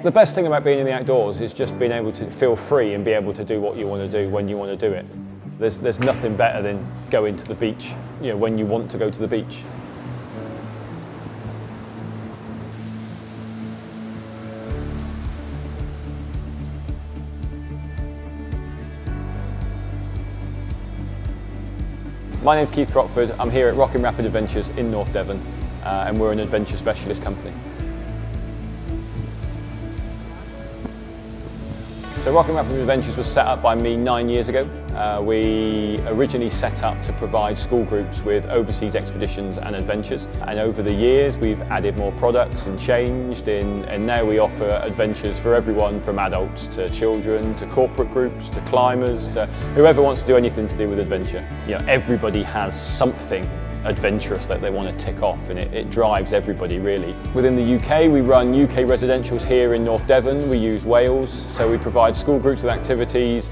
The best thing about being in the outdoors is just being able to feel free and be able to do what you want to do when you want to do it. There's nothing better than going to the beach, when you want to go to the beach. My name's Keith Crockford. I'm here at Rocking Rapid Adventures in North Devon, and we're an adventure specialist company. So Rocking Rapid Adventures was set up by me 9 years ago. We originally set up to provide school groups with overseas expeditions and adventures. And over the years we've added more products and changed, and now we offer adventures for everyone from adults to children to corporate groups to climbers to whoever wants to do anything to do with adventure. Everybody has something adventurous that they want to tick off, and it drives everybody really. Within the UK, we run UK residentials here in North Devon. We use Wales, so we provide school groups with activities.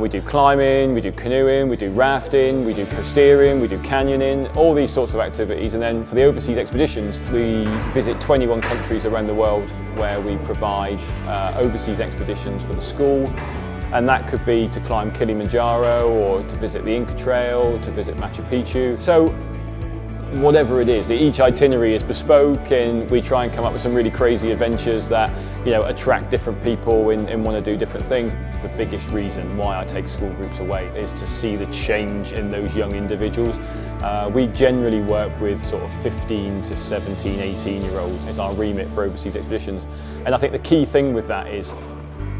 We do climbing, we do canoeing, we do rafting, we do coasteering, we do canyoning, all these sorts of activities. And then for the overseas expeditions, we visit 21 countries around the world where we provide overseas expeditions for the school. And that could be to climb Kilimanjaro, or to visit the Inca Trail, to visit Machu Picchu. So whatever it is, each itinerary is bespoke, and we try and come up with some really crazy adventures that attract different people and want to do different things. The biggest reason why I take school groups away is to see the change in those young individuals. We generally work with sort of 15 to 17, 18-year-olds. It's our remit for overseas expeditions. And I think the key thing with that is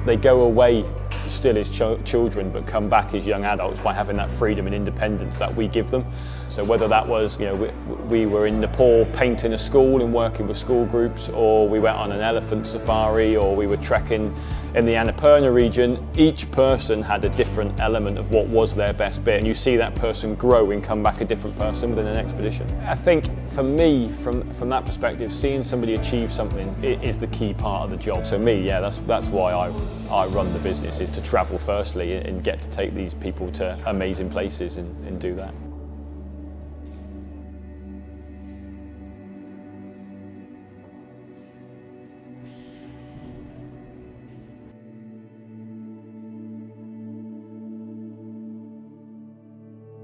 they go away still as children but come back as young adults by having that freedom and independence that we give them. So whether that was, we were in Nepal painting a school and working with school groups, or we went on an elephant safari, or we were trekking in the Annapurna region, each person had a different element of what was their best bit, and you see that person grow and come back a different person within an expedition. I think for me, from that perspective, seeing somebody achieve something is the key part of the job. So me, yeah, that's why I run the business, is to travel firstly and get to take these people to amazing places and do that.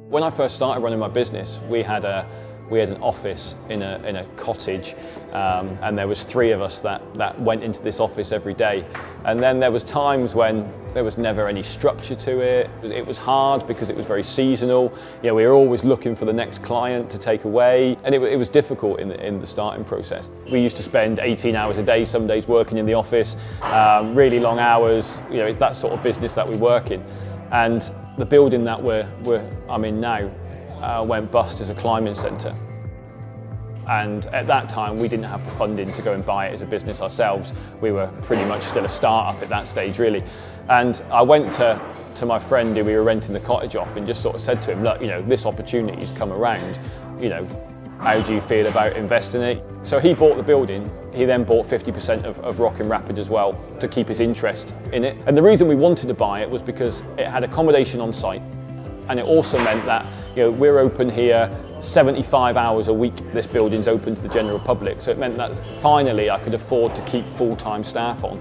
When I first started running my business, we had an office in a cottage, and there was 3 of us that went into this office every day. And then there was times when there was never any structure to it. It was hard because it was very seasonal. We were always looking for the next client to take away, and it was difficult in the starting process. We used to spend 18 hours a day some days working in the office, really long hours. It's that sort of business that we work in. And the building that I'm in now went bust as a climbing centre. And at that time, we didn't have the funding to go and buy it as a business ourselves. We were pretty much still a start-up at that stage, really. And I went to my friend who we were renting the cottage off and just sort of said to him, look, this opportunity's come around, how do you feel about investing in it? So he bought the building. He then bought 50% of Rocking Rapid as well to keep his interest in it. And the reason we wanted to buy it was because it had accommodation on site. And it also meant that we're open here 75 hours a week. This building's open to the general public. So it meant that finally I could afford to keep full-time staff on.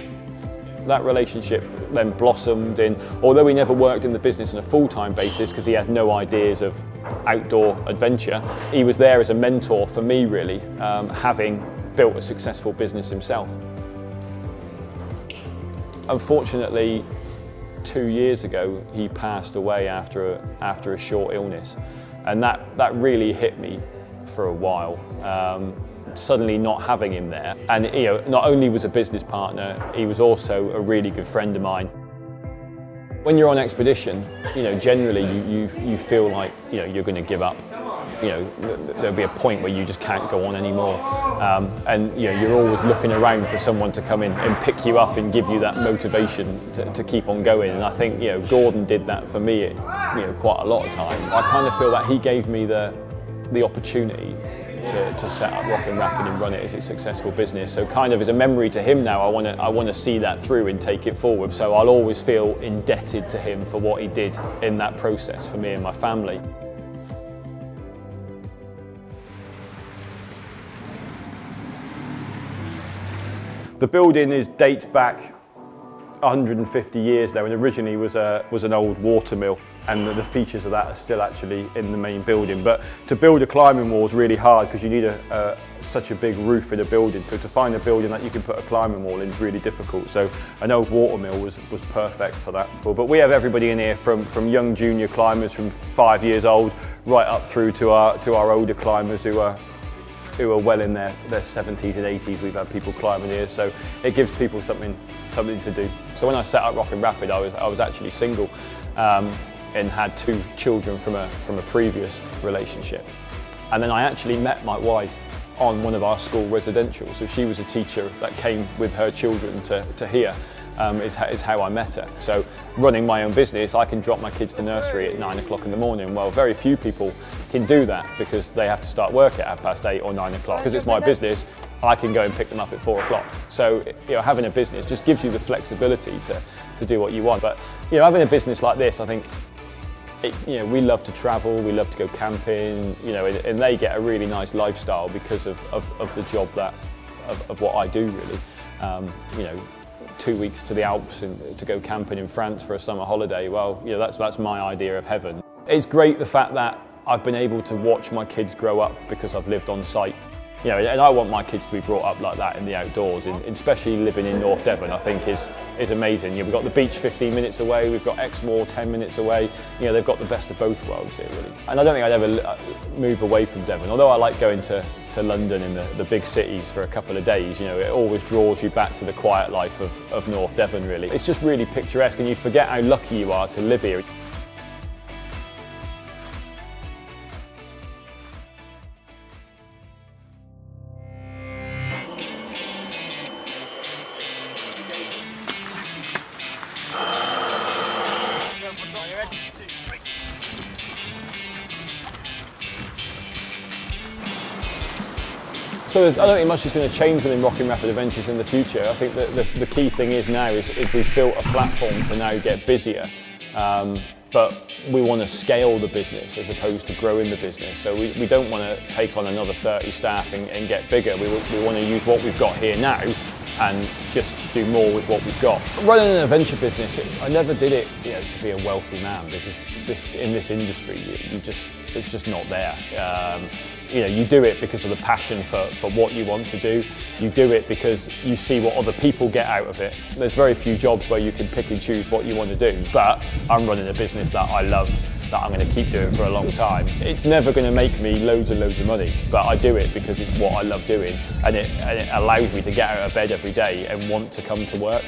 That relationship then blossomed in, although he never worked in the business on a full-time basis because he had no ideas of outdoor adventure, he was there as a mentor for me really, having built a successful business himself. Unfortunately, 2 years ago he passed away after a short illness, and that really hit me for a while. Suddenly not having him there, and not only was a business partner, he was also a really good friend of mine. When you're on expedition, generally you feel like you're going to give up. There'll be a point where you just can't go on anymore, and you're always looking around for someone to come in and pick you up and give you that motivation to keep on going. And I think Gordon did that for me quite a lot of time. I kind of feel that he gave me the opportunity to set up Rocking Rapid and run it as a successful business. So kind of as a memory to him now, I want to see that through and take it forward. So I'll always feel indebted to him for what he did in that process for me and my family. The building dates back 150 years now, and originally was an old water mill, and the features of that are still actually in the main building. But to build a climbing wall is really hard because you need such a big roof in a building. So to find a building that you can put a climbing wall in is really difficult. So an old water mill was perfect for that. But we have everybody in here from young junior climbers from 5 years old right up through to our older climbers who are well in their 70s and 80s. We've had people climbing here, so it gives people something to do. So when I set up Rockin' Rapid, I was actually single and had 2 children from a previous relationship. And then I actually met my wife on one of our school residentials. So she was a teacher that came with her children to here. Is how I met her. So running my own business, I can drop my kids to nursery at 9 o'clock in the morning. Well, very few people can do that because they have to start work at 8:30 or 9 o'clock. Because it's my business, I can go and pick them up at 4 o'clock. So having a business just gives you the flexibility to do what you want. But having a business like this, I think, we love to travel, we love to go camping, and they get a really nice lifestyle because of the job of what I do, really. 2 weeks to the Alps and to go camping in France for a summer holiday, well, that's my idea of heaven. It's great the fact that I've been able to watch my kids grow up because I've lived on site. And I want my kids to be brought up like that in the outdoors, and especially living in North Devon, I think is amazing. We've got the beach 15 minutes away, we've got Exmoor 10 minutes away. They've got the best of both worlds here, really. And I don't think I'd ever move away from Devon, although I like going to London and the big cities for a couple of days. It always draws you back to the quiet life of North Devon, really. It's just really picturesque, and you forget how lucky you are to live here. So I don't think much is going to change within Rockin' Rapid Adventures in the future. I think that the key thing is now is we've built a platform to now get busier, but we want to scale the business as opposed to growing the business. So we don't want to take on another 30 staff and get bigger. We want to use what we've got here now and just do more with what we've got. Running an adventure business, I never did it to be a wealthy man, because in this industry it's just not there. You do it because of the passion for what you want to do. You do it because you see what other people get out of it. There's very few jobs where you can pick and choose what you want to do, but I'm running a business that I love, that I'm going to keep doing for a long time. It's never going to make me loads and loads of money, but I do it because it's what I love doing, and it allows me to get out of bed every day and want to come to work.